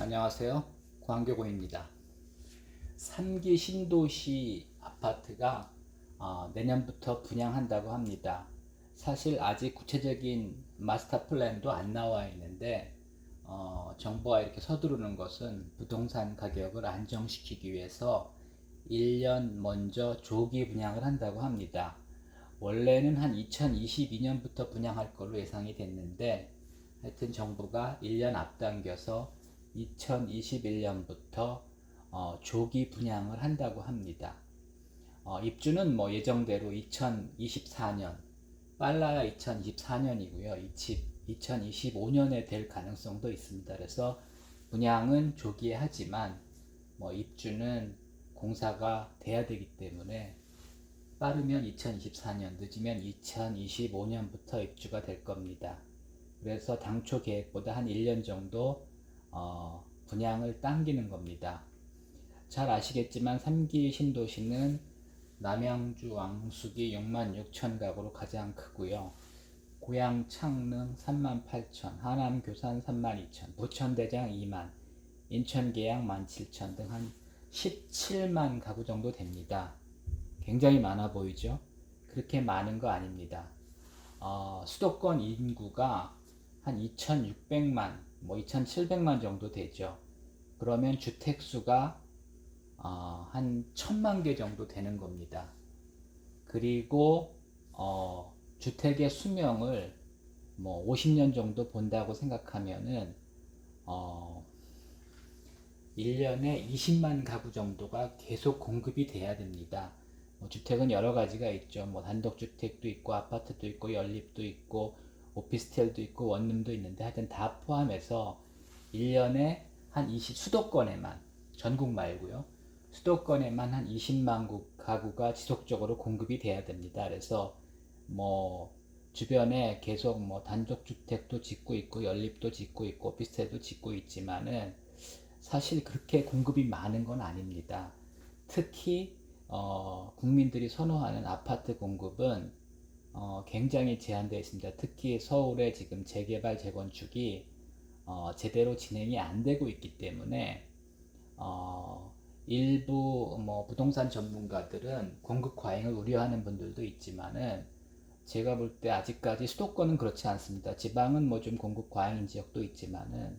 안녕하세요. 광교고입니다. 3기 신도시 아파트가 내년부터 분양한다고 합니다. 사실 아직 구체적인 마스터 플랜도 안 나와 있는데 정부가 이렇게 서두르는 것은 부동산 가격을 안정시키기 위해서 1년 먼저 조기 분양을 한다고 합니다. 원래는 한 2022년부터 분양할 걸로 예상이 됐는데 하여튼 정부가 1년 앞당겨서 2021년부터 조기 분양을 한다고 합니다. 입주는 뭐 예정대로 2024년, 빨라야 2024년이고요. 2025년에 될 가능성도 있습니다. 그래서 분양은 조기에 하지만 뭐 입주는 공사가 돼야 되기 때문에 빠르면 2024년, 늦으면 2025년부터 입주가 될 겁니다. 그래서 당초 계획보다 한 1년 정도 분양을 당기는 겁니다. 잘 아시겠지만 3기 신도시는 남양주 왕숙이 66,000가구로 가장 크고요. 고양 창릉 38,000, 하남 교산 32,000, 부천대장 2만, 인천 계양 17,000 등 한 17만 가구 정도 됩니다. 굉장히 많아 보이죠? 그렇게 많은 거 아닙니다. 수도권 인구가 한 2,600만, 뭐 2,700만 정도 되죠. 그러면 주택수가 한 1,000만 개 정도 되는 겁니다. 그리고 주택의 수명을 뭐 50년 정도 본다고 생각하면은 1년에 20만 가구 정도가 계속 공급이 돼야 됩니다. 주택은 여러 가지가 있죠. 뭐 단독주택도 있고 아파트도 있고 연립도 있고 오피스텔도 있고 원룸도 있는데 하여튼 다 포함해서 1년에 한 20, 수도권에만, 전국 말고요. 수도권에만 한 20만 가구가 지속적으로 공급이 돼야 됩니다. 그래서 뭐 주변에 계속 뭐 단독주택도 짓고 있고 연립도 짓고 있고 오피스텔도 짓고 있지만은 사실 그렇게 공급이 많은 건 아닙니다. 특히 국민들이 선호하는 아파트 공급은 굉장히 제한되어 있습니다. 특히 서울의 지금 재개발 재건축이 제대로 진행이 안 되고 있기 때문에 일부 뭐 부동산 전문가들은 공급 과잉을 우려하는 분들도 있지만은 제가 볼 때 아직까지 수도권은 그렇지 않습니다. 지방은 뭐 좀 공급 과잉인 지역도 있지만은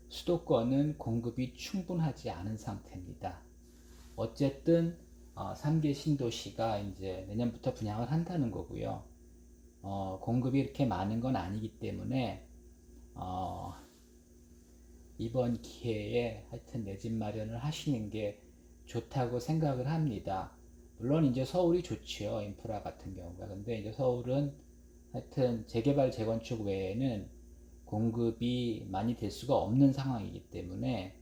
수도권은 공급이 충분하지 않은 상태입니다. 어쨌든 3개 신도시가 이제 내년부터 분양을 한다는 거고요. 공급이 이렇게 많은 건 아니기 때문에 이번 기회에 하여튼 내 집 마련을 하시는 게 좋다고 생각을 합니다. 물론 이제 서울이 좋지요. 인프라 같은 경우가. 근데 이제 서울은 하여튼 재개발 재건축 외에는 공급이 많이 될 수가 없는 상황이기 때문에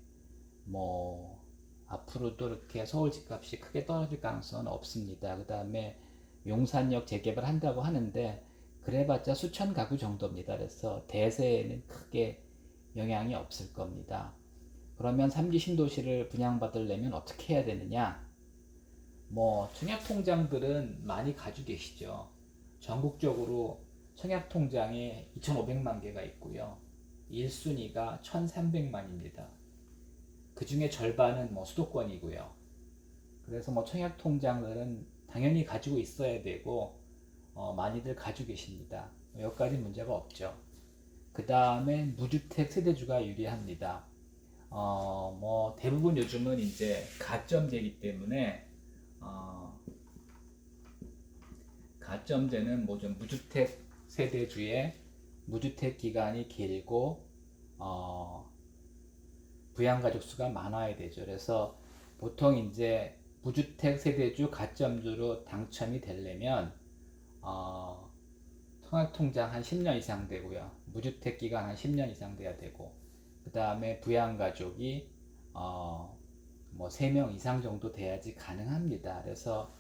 뭐 앞으로도 이렇게 서울 집값이 크게 떨어질 가능성은 없습니다. 그 다음에 용산역 재개발 한다고 하는데 그래봤자 수천 가구 정도입니다. 그래서 대세에는 크게 영향이 없을 겁니다. 그러면 3기 신도시를 분양받으려면 어떻게 해야 되느냐? 뭐 청약통장들은 많이 가지고 계시죠. 전국적으로 청약통장에 2,500만 개가 있고요. 1순위가 1,300만입니다. 그 중에 절반은 뭐 수도권이고요. 그래서 뭐 청약통장들은 당연히 가지고 있어야 되고 많이들 가지고 계십니다. 여기까지 문제가 없죠. 그 다음에 무주택 세대주가 유리합니다. 뭐 대부분 요즘은 이제 가점제이기 때문에 가점제는 뭐 좀 무주택 세대주의 무주택 기간이 길고 부양가족 수가 많아야 되죠. 그래서 보통 이제 무주택 세대주 가점주로 당첨이 되려면 청약통장 한 10년 이상 되고요. 무주택 기간 한 10년 이상 돼야 되고 그 다음에 부양가족이 뭐 3명 이상 정도 돼야지 가능합니다. 그래서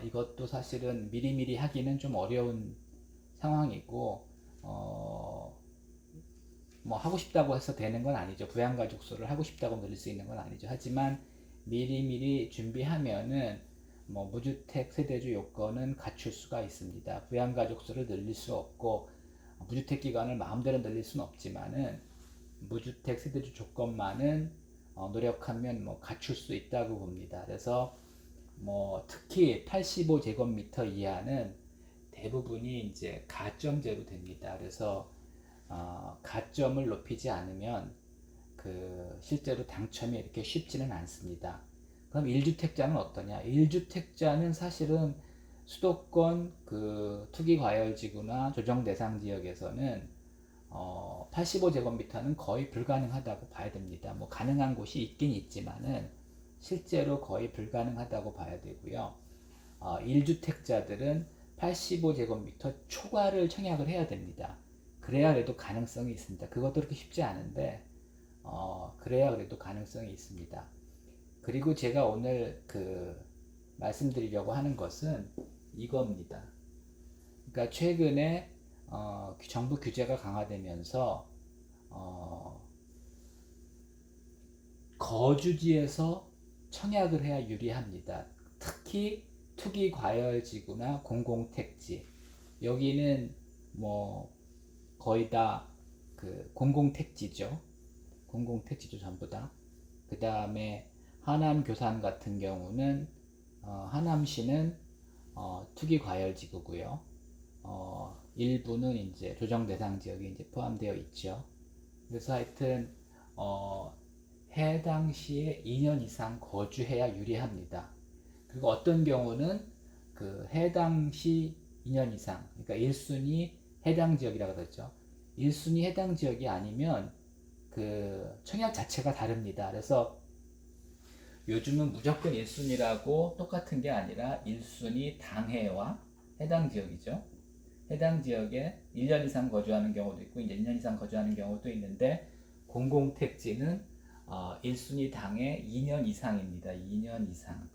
이것도 사실은 미리미리 하기는 좀 어려운 상황이고 뭐 하고 싶다고 해서 되는 건 아니죠. 부양가족 수를 하고 싶다고 늘릴 수 있는 건 아니죠. 하지만 미리미리 준비하면은 뭐 무주택 세대주 요건은 갖출 수가 있습니다. 부양가족 수를 늘릴 수 없고 무주택 기간을 마음대로 늘릴 수는 없지만은 무주택 세대주 조건만은 노력하면 뭐 갖출 수 있다고 봅니다. 그래서 뭐 특히 85제곱미터 이하는 대부분이 이제 가점제로 됩니다. 그래서 가점을 높이지 않으면 그 실제로 당첨이 이렇게 쉽지는 않습니다. 그럼 1주택자는 어떠냐? 1주택자는 사실은 수도권 그 투기과열지구나 조정대상지역에서는 85제곱미터는 거의 불가능하다고 봐야 됩니다. 뭐 가능한 곳이 있긴 있지만은 실제로 거의 불가능하다고 봐야 되고요. 1주택자들은 85제곱미터 초과를 청약을 해야 됩니다. 그래야 그래도 가능성이 있습니다. 그것도 그렇게 쉽지 않은데 그래야 그래도 가능성이 있습니다. 그리고 제가 오늘 그 말씀드리려고 하는 것은 이겁니다. 그러니까 최근에 정부 규제가 강화되면서 거주지에서 청약을 해야 유리합니다. 특히 투기 과열지구나 공공택지, 여기는 뭐 거의 다 그 공공택지죠. 공공택지죠, 전부 다. 그 다음에 하남 교산 같은 경우는 하남시는 투기 과열지구고요. 일부는 이제 조정 대상 지역이 이제 포함되어 있죠. 그래서 하여튼 해당 시에 2년 이상 거주해야 유리합니다. 그리고 어떤 경우는 그 해당 시 2년 이상, 그러니까 1순위 해당 지역이라고 그러죠. 1순위 해당 지역이 아니면 그 청약 자체가 다릅니다. 그래서 요즘은 무조건 1순위라고 똑같은 게 아니라 1순위 당해와 해당 지역이죠. 해당 지역에 1년 이상 거주하는 경우도 있고 이제 2년 이상 거주하는 경우도 있는데, 공공택지는 1순위 당해 2년 이상입니다. 2년 이상.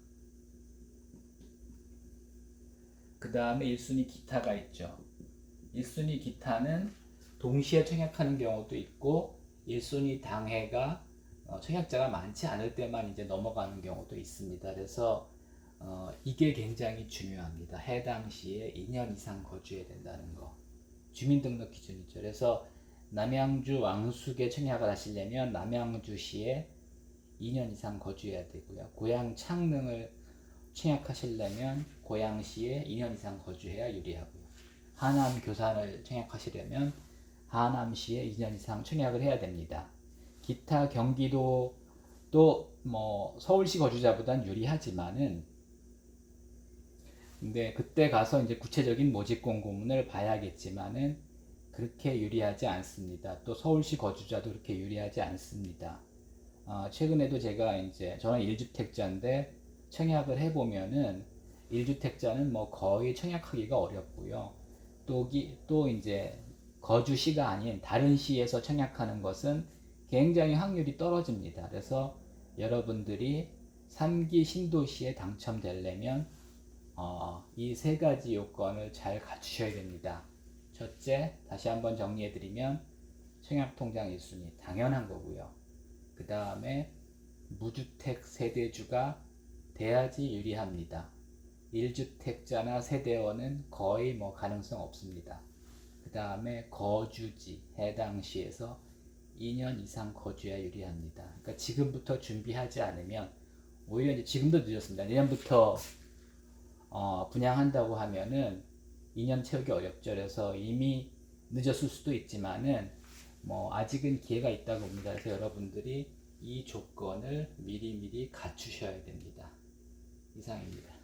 그 다음에 1순위 기타가 있죠. 1순위 기타는 동시에 청약하는 경우도 있고 1순위 당해가 청약자가 많지 않을 때만 이제 넘어가는 경우도 있습니다. 그래서 이게 굉장히 중요합니다. 해당 시에 2년 이상 거주해야 된다는 거. 주민등록 기준이죠. 그래서 남양주 왕숙에 청약을 하시려면 남양주시에 2년 이상 거주해야 되고요. 고양 창릉을 청약하시려면 고양시에 2년 이상 거주해야 유리하고요. 하남 교산을 청약하시려면 하남시에 2년 이상 청약을 해야 됩니다. 기타 경기도 또 뭐 서울시 거주자보단 유리하지만은, 근데 그때 가서 이제 구체적인 모집 공고문을 봐야겠지만은 그렇게 유리하지 않습니다. 또 서울시 거주자도 그렇게 유리하지 않습니다. 최근에도 제가 이제 저는 1주택자인데 청약을 해보면은 1주택자는 뭐 거의 청약하기가 어렵고요. 또 이제 거주시가 아닌 다른 시에서 청약하는 것은 굉장히 확률이 떨어집니다. 그래서 여러분들이 3기 신도시에 당첨되려면 이 세 가지 요건을 잘 갖추셔야 됩니다. 첫째, 다시 한번 정리해드리면 청약통장 1순위 당연한 거고요. 그 다음에 무주택 세대주가 돼야지 유리합니다. 1주택자나 세대원은 거의 뭐 가능성 없습니다. 그 다음에 거주지, 해당 시에서 2년 이상 거주해야 유리합니다. 그러니까 지금부터 준비하지 않으면, 오히려 이제 지금도 늦었습니다. 내년부터 분양한다고 하면은 2년 채우기 어렵죠. 그래서 이미 늦었을 수도 있지만은 뭐 아직은 기회가 있다고 봅니다. 그래서 여러분들이 이 조건을 미리미리 갖추셔야 됩니다. 이상입니다.